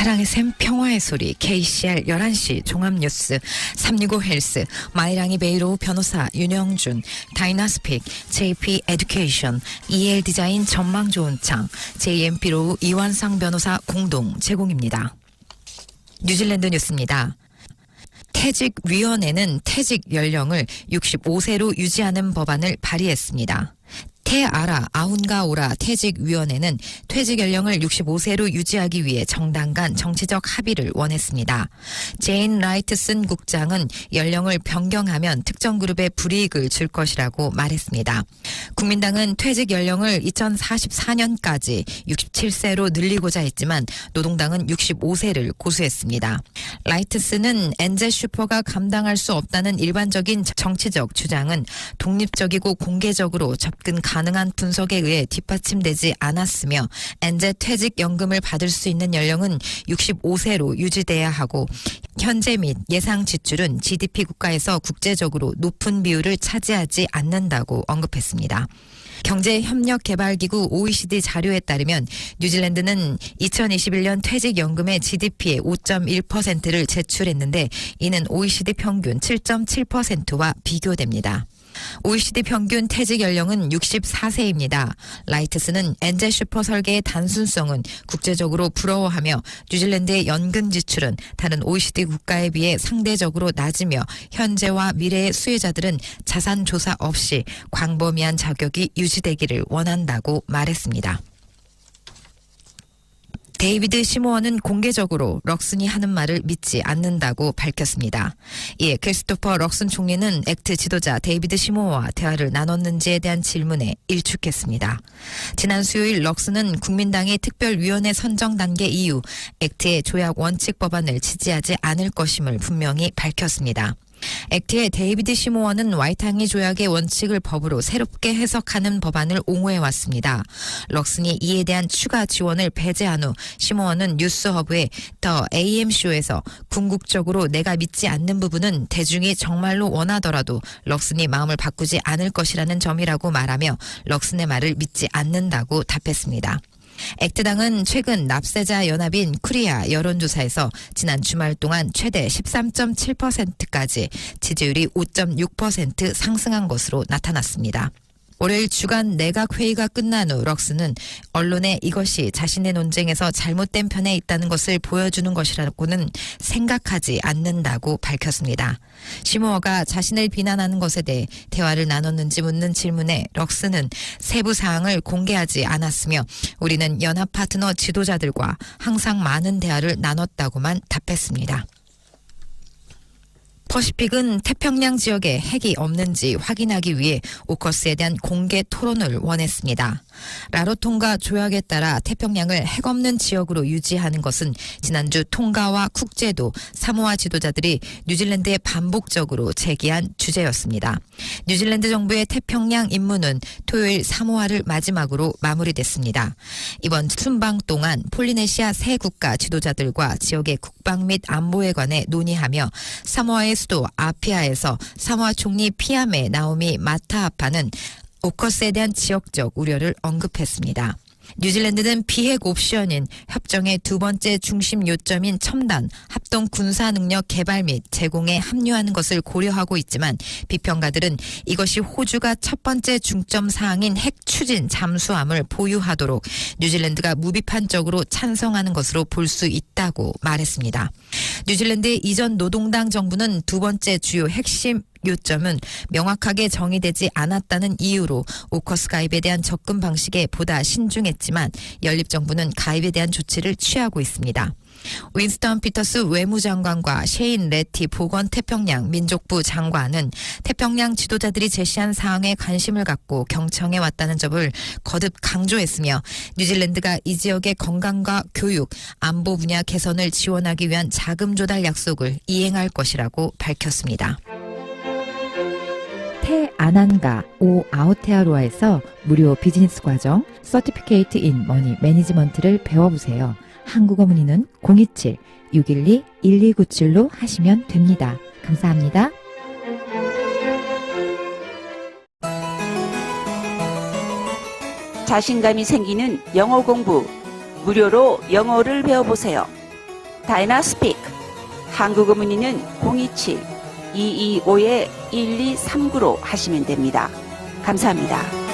사랑의 샘 평화의 소리 KCR 11시 종합뉴스 365 헬스 마이랑이 베이로우 변호사 윤영준 다이나스픽 JP 에듀케이션 EL 디자인 전망 좋은 창 JMP로우 이완상 변호사 공동 제공입니다. 뉴질랜드 뉴스입니다. 퇴직위원회는 퇴직 연령을 65세로 유지하는 법안을 발의했습니다. 테아라 아운가오라 퇴직위원회는 퇴직 연령을 65세로 유지하기 위해 정당 간 정치적 합의를 원했습니다. 제인 라이트슨 국장은 연령을 변경하면 특정 그룹에 불이익을 줄 것이라고 말했습니다. 국민당은 퇴직 연령을 2044년까지 67세로 늘리고자 했지만 노동당은 65세를 고수했습니다. 라이트슨은 엔제 슈퍼가 감당할 수 없다는 일반적인 정치적 주장은 독립적이고 공개적으로 접근 가능한 분석에 의해 뒷받침되지 않았으며 엔제 퇴직연금을 받을 수 있는 연령은 65세로 유지돼야 하고 현재 및 예상 지출은 GDP 국가에서 국제적으로 높은 비율을 차지하지 않는다고 언급했습니다. 경제협력개발기구 OECD 자료에 따르면 뉴질랜드는 2021년 퇴직연금의 GDP의 5.1%를 제출했는데 이는 OECD 평균 7.7%와 비교됩니다. OECD 평균 퇴직 연령은 64세입니다. 라이트스는 엔제 슈퍼 설계의 단순성은 국제적으로 부러워하며 뉴질랜드의 연금 지출은 다른 OECD 국가에 비해 상대적으로 낮으며 현재와 미래의 수혜자들은 자산 조사 없이 광범위한 자격이 유지되기를 원한다고 말했습니다. 데이비드 시모어는 공개적으로 럭슨이 하는 말을 믿지 않는다고 밝혔습니다. 이에 크리스토퍼 럭슨 총리는 액트 지도자 데이비드 시모어와 대화를 나눴는지에 대한 질문에 일축했습니다. 지난 수요일 럭슨은 국민당의 특별위원회 선정 단계 이후 액트의 조약 원칙 법안을 지지하지 않을 것임을 분명히 밝혔습니다. 액트의 데이비드 시모어는 와이탕이 조약의 원칙을 법으로 새롭게 해석하는 법안을 옹호해왔습니다. 럭슨이 이에 대한 추가 지원을 배제한 후 시모어는 뉴스허브의 더 AM쇼에서 궁극적으로 내가 믿지 않는 부분은 대중이 정말로 원하더라도 럭슨이 마음을 바꾸지 않을 것이라는 점이라고 말하며 럭슨의 말을 믿지 않는다고 답했습니다. 액트당은 최근 납세자 연합인 쿠리아 여론조사에서 지난 주말 동안 최대 13.7%까지 지지율이 5.6% 상승한 것으로 나타났습니다. 월요일 주간 내각회의가 끝난 후 럭슨은 언론에 이것이 자신의 논쟁에서 잘못된 편에 있다는 것을 보여주는 것이라고는 생각하지 않는다고 밝혔습니다. 시모어가 자신을 비난하는 것에 대해 대화를 나눴는지 묻는 질문에 럭슨은 세부 사항을 공개하지 않았으며 우리는 연합 파트너 지도자들과 항상 많은 대화를 나눴다고만 답했습니다. 퍼시픽은 태평양 지역에 핵이 없는지 확인하기 위해 오커스에 대한 공개 토론을 원했습니다. 라로통가 조약에 따라 태평양을 핵 없는 지역으로 유지하는 것은 지난주 통가와 쿡제도, 사모아 지도자들이 뉴질랜드에 반복적으로 제기한 주제였습니다. 뉴질랜드 정부의 태평양 임무는 토요일 사모아를 마지막으로 마무리됐습니다. 이번 순방 동안 폴리네시아 세 국가 지도자들과 지역의 국방 및 안보에 관해 논의하며 사모아의 수도 아피아에서 사모아 총리 피아메 나오미 마타아파는 오커스에 대한 지역적 우려를 언급했습니다. 뉴질랜드는 비핵 옵션인 협정의 두 번째 중심 요점인 첨단, 합동 군사 능력 개발 및 제공에 합류하는 것을 고려하고 있지만 비평가들은 이것이 호주가 첫 번째 중점 사항인 핵 추진 잠수함을 보유하도록 뉴질랜드가 무비판적으로 찬성하는 것으로 볼 수 있다고 말했습니다. 뉴질랜드의 이전 노동당 정부는 두 번째 주요 핵심 요점은 명확하게 정의되지 않았다는 이유로 오커스 가입에 대한 접근 방식에 보다 신중했지만 연립정부는 가입에 대한 조치를 취하고 있습니다. 윈스턴 피터스 외무장관과 셰인 레티 보건 태평양 민족부 장관은 태평양 지도자들이 제시한 사항에 관심을 갖고 경청해 왔다는 점을 거듭 강조했으며 뉴질랜드가 이 지역의 건강과 교육, 안보 분야 개선을 지원하기 위한 자금 조달 약속을 이행할 것이라고 밝혔습니다. 태아난가 오 아오테아로아에서 무료 비즈니스 과정 서티피케이트 인 머니 매니지먼트를 배워보세요. 한국어 문의는 027-612-1297로 하시면 됩니다. 감사합니다. 자신감이 생기는 영어 공부 무료로 영어를 배워보세요. 다이나스픽 한국어 문의는 027-225-1239로 하시면 됩니다. 감사합니다.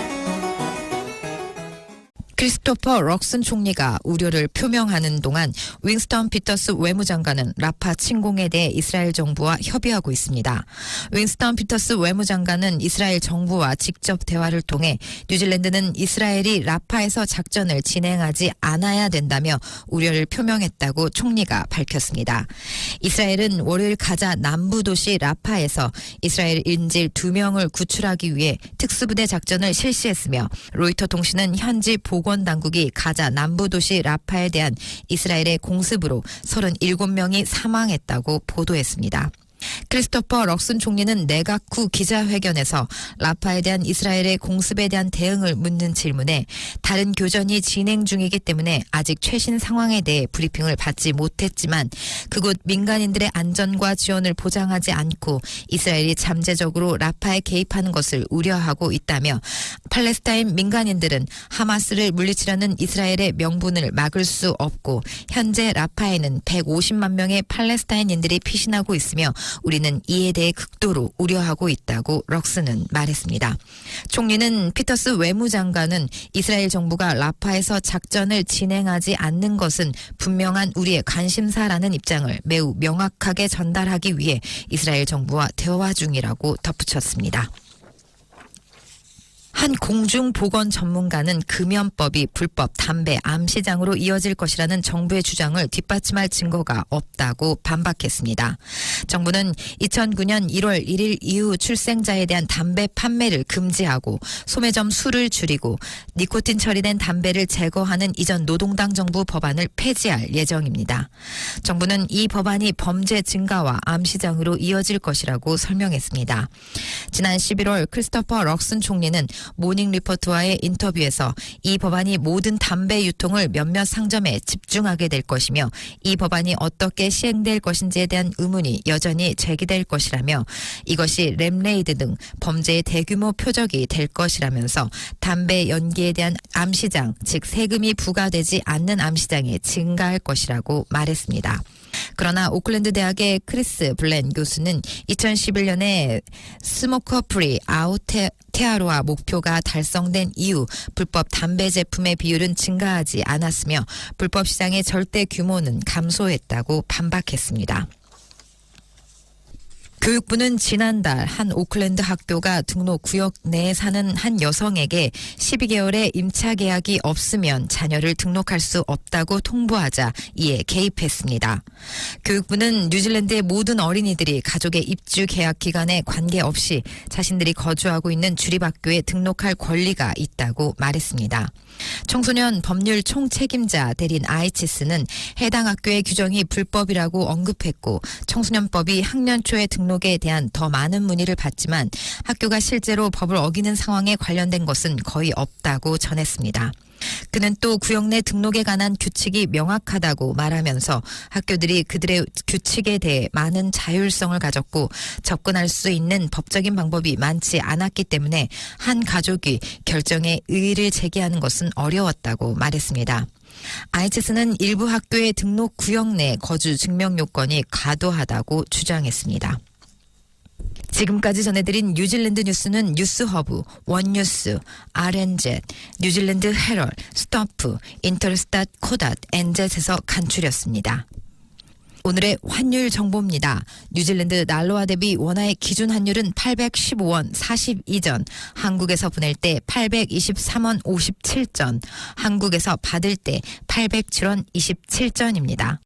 크리스토퍼 럭슨 총리가 우려를 표명하는 동안 윙스턴 피터스 외무장관은 라파 침공에 대해 이스라엘 정부와 협의하고 있습니다. 윙스턴 피터스 외무장관은 이스라엘 정부와 직접 대화를 통해 뉴질랜드는 이스라엘이 라파에서 작전을 진행하지 않아야 된다며 우려를 표명했다고 총리가 밝혔습니다. 이스라엘은 월요일 가자 남부 도시 라파에서 이스라엘 인질 2명을 구출하기 위해 특수부대 작전을 실시했으며 로이터 통신은 현지 보건 당국이 가자 남부 도시 라파에 대한 이스라엘의 공습으로 37명이 사망했다고 보도했습니다. 크리스토퍼 럭슨 총리는 내각 후 기자회견에서 라파에 대한 이스라엘의 공습에 대한 대응을 묻는 질문에 다른 교전이 진행 중이기 때문에 아직 최신 상황에 대해 브리핑을 받지 못했지만 그곳 민간인들의 안전과 지원을 보장하지 않고 이스라엘이 잠재적으로 라파에 개입하는 것을 우려하고 있다며 팔레스타인 민간인들은 하마스를 물리치려는 이스라엘의 명분을 막을 수 없고 현재 라파에는 150만 명의 팔레스타인인들이 피신하고 있으며 우리는 이에 대해 극도로 우려하고 있다고 럭슨은 말했습니다. 총리는 피터스 외무장관은 이스라엘 정부가 라파에서 작전을 진행하지 않는 것은 분명한 우리의 관심사라는 입장을 매우 명확하게 전달하기 위해 이스라엘 정부와 대화 중이라고 덧붙였습니다. 한 공중보건 전문가는 금연법이 불법 담배 암 시장으로 이어질 것이라는 정부의 주장을 뒷받침할 증거가 없다고 반박했습니다. 정부는 2009년 1월 1일 이후 출생자에 대한 담배 판매를 금지하고 소매점 수를 줄이고 니코틴 처리된 담배를 제거하는 이전 노동당 정부 법안을 폐지할 예정입니다. 정부는 이 법안이 범죄 증가와 암 시장으로 이어질 것이라고 설명했습니다. 지난 11월 크리스토퍼 럭슨 총리는 모닝 리포트와의 인터뷰에서 이 법안이 모든 담배 유통을 몇몇 상점에 집중하게 될 것이며 이 법안이 어떻게 시행될 것인지에 대한 의문이 여전히 제기될 것이라며 이것이 램레이드 등 범죄의 대규모 표적이 될 것이라면서 담배 연기에 대한 암시장, 즉 세금이 부과되지 않는 암시장이 증가할 것이라고 말했습니다. 그러나 오클랜드 대학의 크리스 블렌 교수는 2011년에 스모커 프리 아우테아로아 목표가 달성된 이후 불법 담배 제품의 비율은 증가하지 않았으며 불법 시장의 절대 규모는 감소했다고 반박했습니다. 교육부는 지난달 한 오클랜드 학교가 등록 구역 내에 사는 한 여성에게 12개월의 임차 계약이 없으면 자녀를 등록할 수 없다고 통보하자 이에 개입했습니다. 교육부는 뉴질랜드의 모든 어린이들이 가족의 입주 계약 기간에 관계없이 자신들이 거주하고 있는 주립학교에 등록할 권리가 있다고 말했습니다. 청소년 법률 총책임자 대린 아이치스는 해당 학교의 규정이 불법이라고 언급했고 청소년법이 학년 초에 등록에 대한 더 많은 문의를 받지만 학교가 실제로 법을 어기는 상황에 관련된 것은 거의 없다고 전했습니다. 그는 또 구역 내 등록에 관한 규칙이 명확하다고 말하면서 학교들이 그들의 규칙에 대해 많은 자율성을 가졌고 접근할 수 있는 법적인 방법이 많지 않았기 때문에 한 가족이 결정에 의의를 제기하는 것은 어려웠다고 말했습니다. 아이치스는 일부 학교의 등록 구역 내 거주 증명 요건이 과도하다고 주장했습니다. 지금까지 전해드린 뉴질랜드 뉴스는 뉴스허브, 원뉴스, RNZ, 뉴질랜드 헤럴, 스토프, 인터스tat, 코닷, NZ에서 간추렸습니다. 오늘의 환율 정보입니다. 뉴질랜드 날로와 대비 원화의 기준 환율은 815원 42전, 한국에서 보낼 때 823원 57전, 한국에서 받을 때 807원 27전입니다.